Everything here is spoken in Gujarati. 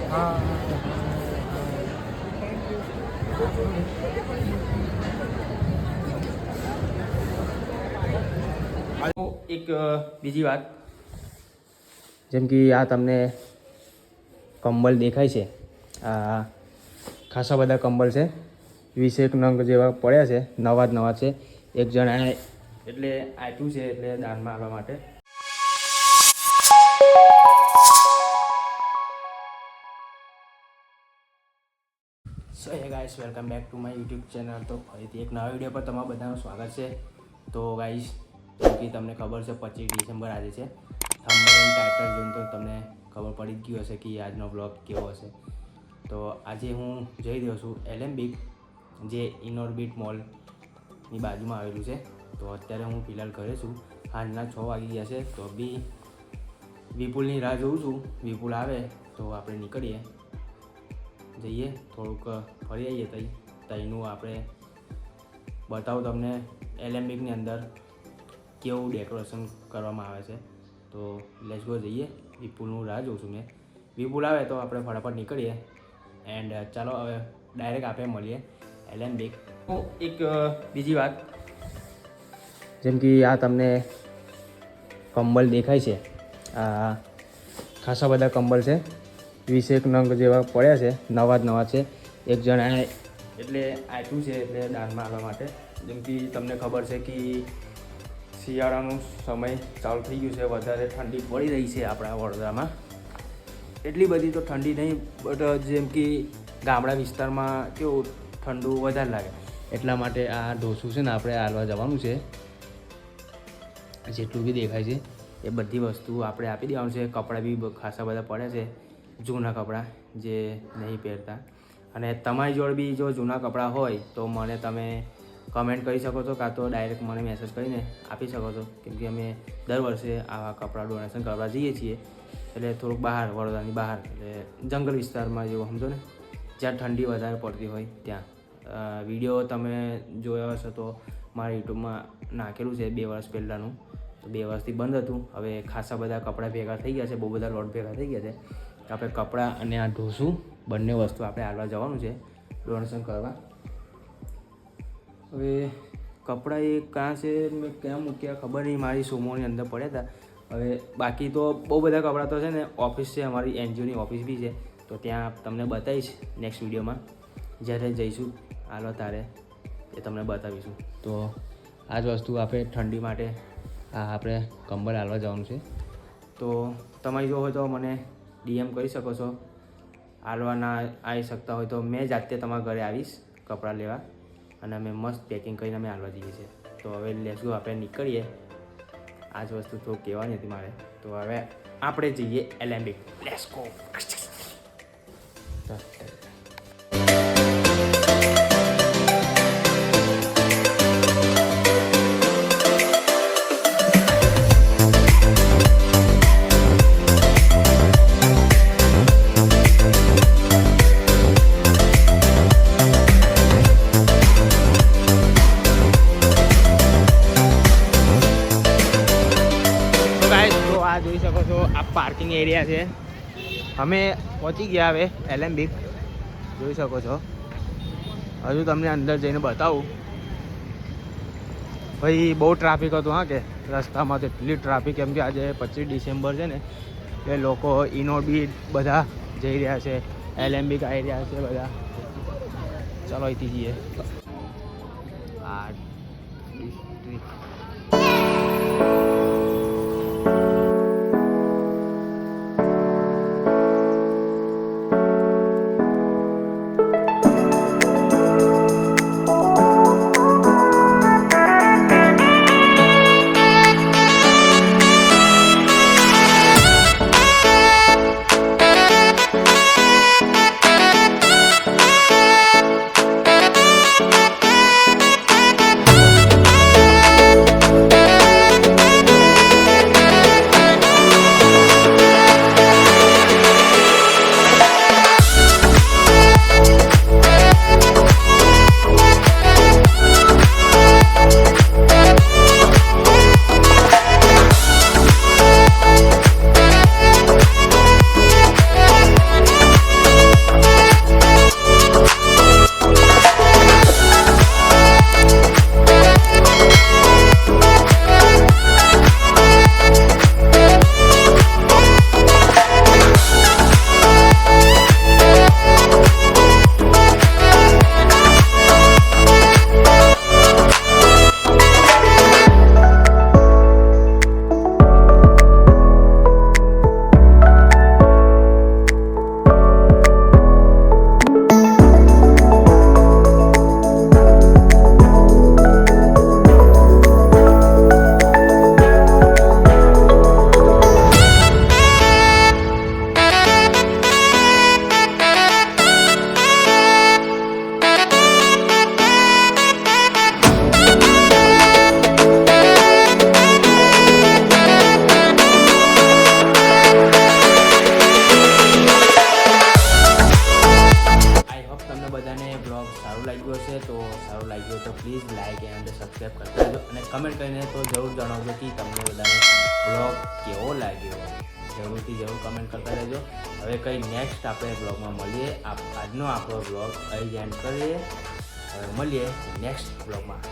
એક બીજી વાત, જેમ કે આ તમને કંબલ દેખાય છે, આ ખાસા બધા કંબલ છે, 20 નંગ જેવા પડ્યા છે, નવા જ નવા છે. એક જણાએ એટલે આપ્યું છે એટલે દાનમાં આવવા માટે. So hey guys, welcome back to my YouTube channel. તો ફરીથી એક નવા વિડીયો પર તમારું બધાનું સ્વાગત છે. તો ગાઈસ, કે તમને ખબર છે 25 ડિસેમ્બર આજે છે. થંબનેલ ટાઇટલ જોઈને તો તમને ખબર પડી જ ગયું હશે કે આજનો બ્લોગ કેવો હશે. તો આજે હું જઈ રહ્યો છું એલેમ્બિક, જે ઇનઓર્બિટ મોલની બાજુમાં આવેલું છે. તો અત્યારે હું ફિલહાલ ઘરે છું, સાંજના 6 વાગી ગયા છે. તો બી વિપુલની રાહ જોઉં છું. વિપુલ આવે તો આપણે નીકળીએ, જઈએ થોડુંક ફરી આવીએ. ત્યાંનું આપણે બતાવું તમને એલેમ્બિકની અંદર કેવું ડેકોરેશન કરવામાં આવે છે. તો લેટ્સ ગો, જઈએ. વિપુલનું રાહ જોઉં છું મેં. વિપુલ આવે તો આપણે ફટાફટ નીકળીએ. એન્ડ ચાલો હવે ડાયરેક્ટ આપણે મળીએ એલેમ્બિક. એક બીજી વાત, જેમ કે આ તમને કંબલ દેખાય છે, આ ખાસા બધા કંબલ છે, 20 નંગ જેવા પડ્યા છે, નવા જ નવા છે. એક જણાએ એટલે આપ્યું છે એટલે દાનમાં આવવા માટે. જેમ કે તમને ખબર છે કે શિયાળાનું સમય ચાલુ થઈ ગયું છે, વધારે ઠંડી પડી રહી છે આપણા વડોદરામાં. એટલી બધી તો ઠંડી નહીં, બટ જેમ કે ગામડા વિસ્તારમાં કેવું ઠંડુ વધારે લાગે, એટલા માટે આ ઢોસું છે ને આપણે હાલવા જવાનું છે. જેટલું બી દેખાય છે એ બધી વસ્તુ આપણે આપી દેવાનું છે. કપડાં બી ખાસા બધા પડ્યા છે, જૂના કપડાં જે નહીં પહેરતા. અને તમારી જોડે બી જો જૂના કપડાં હોય તો મને તમે કમેન્ટ કરી શકો છો, કાં તો ડાયરેક્ટ મને મેસેજ કરીને આપી શકો છો. કેમ કે અમે દર વર્ષે આવા કપડાં ડોનેશન કરવા જઈએ છીએ, એટલે થોડુંક બહાર, વડોદરાની બહાર, એટલે જંગલ વિસ્તારમાં જેવું સમજો ને, જ્યાં ઠંડી વધારે પડતી હોય ત્યાં. વિડીયો તમે જોયો હશે તો મારા યુટ્યુબમાં નાખેલું છે 2 વર્ષ પહેલાંનું. તો 2 વર્ષથી બંધ હતું. હવે ખાસા બધા કપડાં ભેગા થઈ ગયા છે, બહુ બધા લોટ ભેગા થઈ ગયા છે. આપણે કપડાં અને આ ઢોસું બંને વસ્તુ આપણે હાલવા જવાનું છે ડોનેશન કરવા. હવે કપડાં એ કાં છે, મેં ક્યાં મૂક્યા ખબર નહીં, મારી સુમોની અંદર પડ્યા હતા. હવે બાકી તો બહુ બધા કપડાં તો છે ને, ઓફિસ છે અમારી, એનજીઓની ઓફિસ બી છે. તો ત્યાં તમને બતાવીશ નેક્સ્ટ વિડીયોમાં, જ્યારે જઈશું હાલો તારે એ તમને બતાવીશું. તો આ જ વસ્તુ આપણે ઠંડી માટે આ આપણે કંબલ હાલવા જવાનું છે. તો તમારી જો હોય તો મને DM કરી શકો છો. હાલવા ના આવી શકતા હોય તો મેં જાતે તમારા ઘરે આવીશ કપડાં લેવા, અને અમે મસ્ત પેકિંગ કરીને અમે હાલવા જઈએ છીએ. તો હવે લેટ્સ ગો, આપણે નીકળીએ. આ જ વસ્તુ તો કહેવાની હતી મારે. તો હવે આપણે જઈએ એલેમ્બિક. Let's go. જોઈ શકો છો આ પાર્કિંગ એરિયા છે. અમે પહોંચી ગયા હવે એલેમ્બિક, જોઈ શકો છો. હજુ તમને અંદર જઈને બતાવું. ભાઈ બહુ ટ્રાફિક હતું, હા, કે રસ્તામાં તો એટલી ટ્રાફિક, કેમ કે આજે 25 ડિસેમ્બર છે ને, એટલે લોકો ઇનોર્બિટ બધા જઈ રહ્યા છે, એલેમ્બિક આવી રહ્યા છે બધા. ચાલો અહીંથી જઈએ. આ ડિસ્ટ્રિક્ટ લાગ્યું હશે તો સારું લાગ્યું હોય તો પ્લીઝ લાઇક એન્ડ સબસ્ક્રાઈબ કરતા રહેજો અને કમેન્ટ કરીને તો જરૂર જણાવજો કે તમને બધાને બ્લોગ કેવો લાગ્યો. જરૂર કમેન્ટ કરતા રહેજો. હવે કંઈ નેક્સ્ટ આપણે બ્લોગમાં મળીએ. આજનો આપણો બ્લોગ અહીં જ એન્ડ કરીએ. હવે મળીએ નેક્સ્ટ બ્લોગમાં.